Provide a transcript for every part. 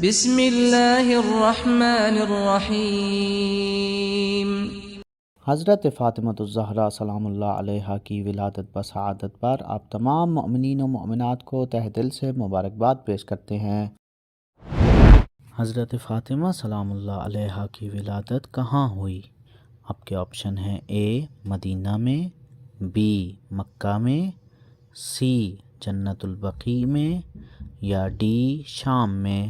بسم اللہ الرحمن الرحیم۔ حضرت فاطمۃ الزہرا سلام اللہ علیہا کی ولادت بسعادت پر آپ تمام مؤمنین و مؤمنات کو تہ دل سے مبارکباد پیش کرتے ہیں۔ حضرت فاطمہ سلام اللہ علیہا کی ولادت کہاں ہوئی؟ آپ کے آپشن ہیں: اے مدینہ میں، بی مکہ میں، سی جنت البقیع میں، یا ڈی شام میں۔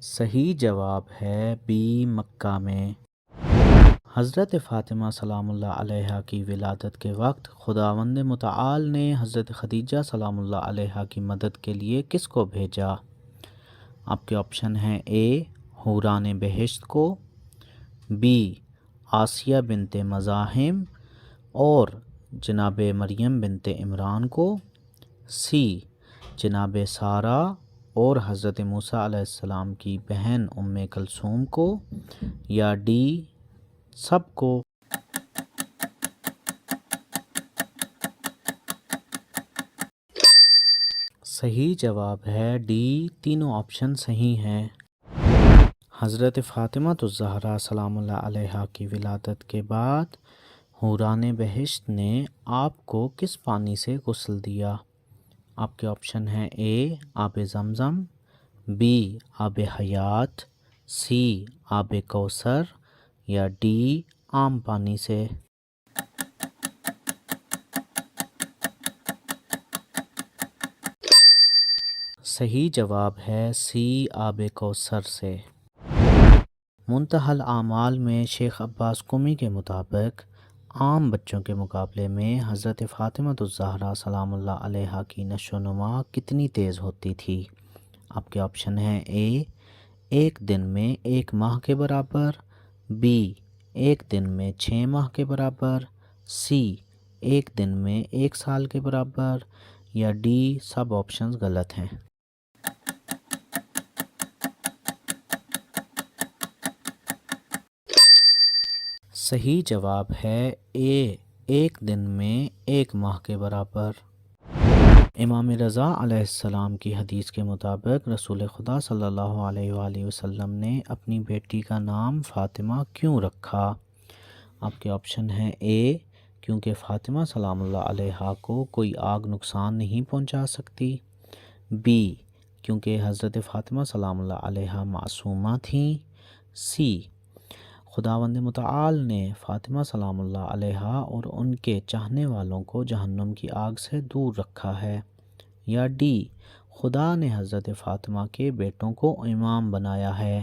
صحیح جواب ہے بی مکہ میں۔ حضرت فاطمہ سلام اللہ علیہا کی ولادت کے وقت خداوند متعال نے حضرت خدیجہ سلام اللہ علیہا کی مدد کے لیے کس کو بھیجا؟ آپ کے آپشن ہیں: اے حوران بہشت کو، بی آسیہ بنت مزاحم اور جناب مریم بنت عمران کو، سی جناب سارہ اور حضرت موسیٰ علیہ السلام کی بہن ام کلثوم کو، یا ڈی سب کو۔ صحیح جواب ہے ڈی، تینوں آپشن صحیح ہیں۔ حضرت فاطمہ الزہرا سلام اللہ علیہا کی ولادت کے بعد حوران بہشت نے آپ کو کس پانی سے غسل دیا؟ آپ کے آپشن ہیں: اے آب زمزم، بی آب حیات، سی آب کوثر، یا ڈی عام پانی سے۔ صحیح جواب ہے سی آب کوثر سے۔ منتہی الاعمال میں شیخ عباس قمی کے مطابق عام بچوں کے مقابلے میں حضرت فاطمہ الزہرا سلام اللہ علیہا کی نشو و نما کتنی تیز ہوتی تھی؟ آپ کے آپشن ہیں: اے ایک دن میں 1 ماہ کے برابر، بی ایک دن میں 6 ماہ کے برابر، سی ایک دن میں 1 سال کے برابر، یا ڈی سب آپشنز غلط ہیں۔ صحیح جواب ہے اے ایک دن میں 1 ماہ کے برابر۔ امام رضا علیہ السلام کی حدیث کے مطابق رسول خدا صلی اللہ علیہ وآلہ وسلم نے اپنی بیٹی کا نام فاطمہ کیوں رکھا؟ آپ کے آپشن ہیں: اے کیونکہ فاطمہ سلام اللہ علیہا کو کوئی آگ نقصان نہیں پہنچا سکتی، بی کیونکہ حضرت فاطمہ سلام اللہ علیہا معصومہ تھیں، سی خداوند متعال نے فاطمہ سلام اللہ علیہا اور ان کے چاہنے والوں کو جہنم کی آگ سے دور رکھا ہے، یا ڈی خدا نے حضرت فاطمہ کے بیٹوں کو امام بنایا ہے۔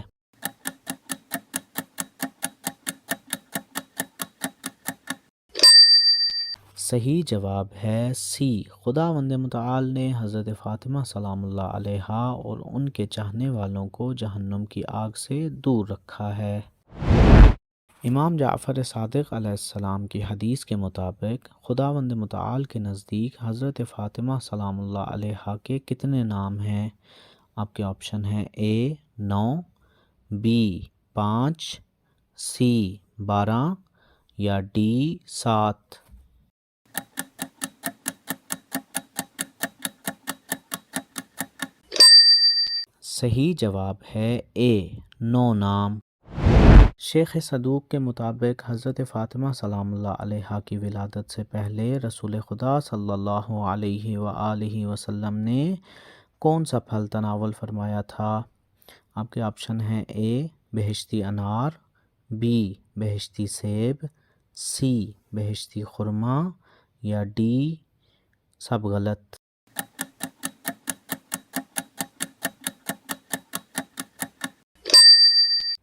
صحیح جواب ہے سی، خداوند متعال نے حضرت فاطمہ سلام اللہ علیہا اور ان کے چاہنے والوں کو جہنم کی آگ سے دور رکھا ہے۔ امام جعفر صادق علیہ السلام کی حدیث کے مطابق خداوند متعال کے نزدیک حضرت فاطمہ سلام اللہ علیہا کے کتنے نام ہیں؟ آپ کے آپشن ہیں: اے 9، بی 5، سی 12، یا ڈی 7۔ صحیح جواب ہے اے 9 نام۔ شیخ صدوق کے مطابق حضرت فاطمہ سلام اللہ علیہا کی ولادت سے پہلے رسول خدا صلی اللہ علیہ وآلہ وسلم نے کون سا پھل تناول فرمایا تھا؟ آپ کے آپشن ہیں: اے بہشتی انار، بی بہشتی سیب، سی بہشتی خرما، یا ڈی سب غلط۔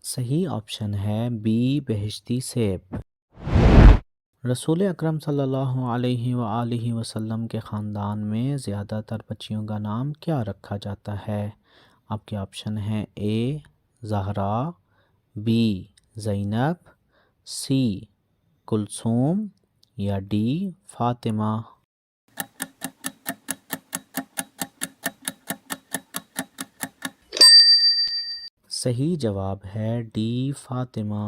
صحیح آپشن ہے بی بہشتی سیب۔ رسول اکرم صلی اللہ علیہ وآلہ وسلم کے خاندان میں زیادہ تر بچیوں کا نام کیا رکھا جاتا ہے؟ آپ کے آپشن ہیں: اے زہرا، بی زینب، سی کلثوم، یا ڈی فاطمہ۔ صحیح جواب ہے ڈی فاطمہ۔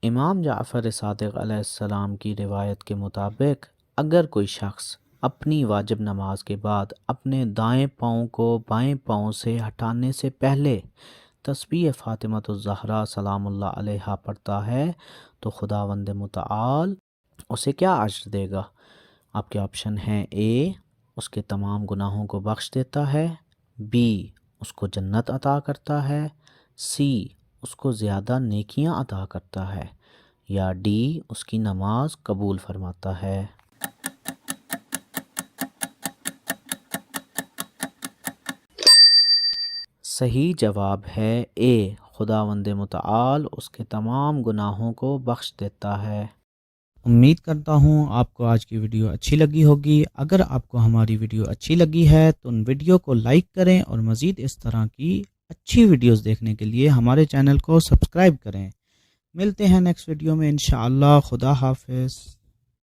امام جعفر صادق علیہ السلام کی روایت کے مطابق اگر کوئی شخص اپنی واجب نماز کے بعد اپنے دائیں پاؤں کو بائیں پاؤں سے ہٹانے سے پہلے تسبیح فاطمۃ الزہرا سلام اللہ علیہا پڑھتا ہے تو خداوند متعال اسے کیا اجر دے گا؟ آپ کے آپشن ہیں: اے اس کے تمام گناہوں کو بخش دیتا ہے، بی اس کو جنت عطا کرتا ہے، سی اس کو زیادہ نیکیاں عطا کرتا ہے، یا ڈی اس کی نماز قبول فرماتا ہے۔ صحیح جواب ہے اے، خداوند متعال اس کے تمام گناہوں کو بخش دیتا ہے۔ امید کرتا ہوں آپ کو آج کی ویڈیو اچھی لگی ہوگی۔ اگر آپ کو ہماری ویڈیو اچھی لگی ہے تو ان ویڈیو کو لائک کریں اور مزید اس طرح کی اچھی ویڈیوز دیکھنے کے لیے ہمارے چینل کو سبسکرائب کریں۔ ملتے ہیں نیکسٹ ویڈیو میں انشاءاللہ۔ خدا حافظ۔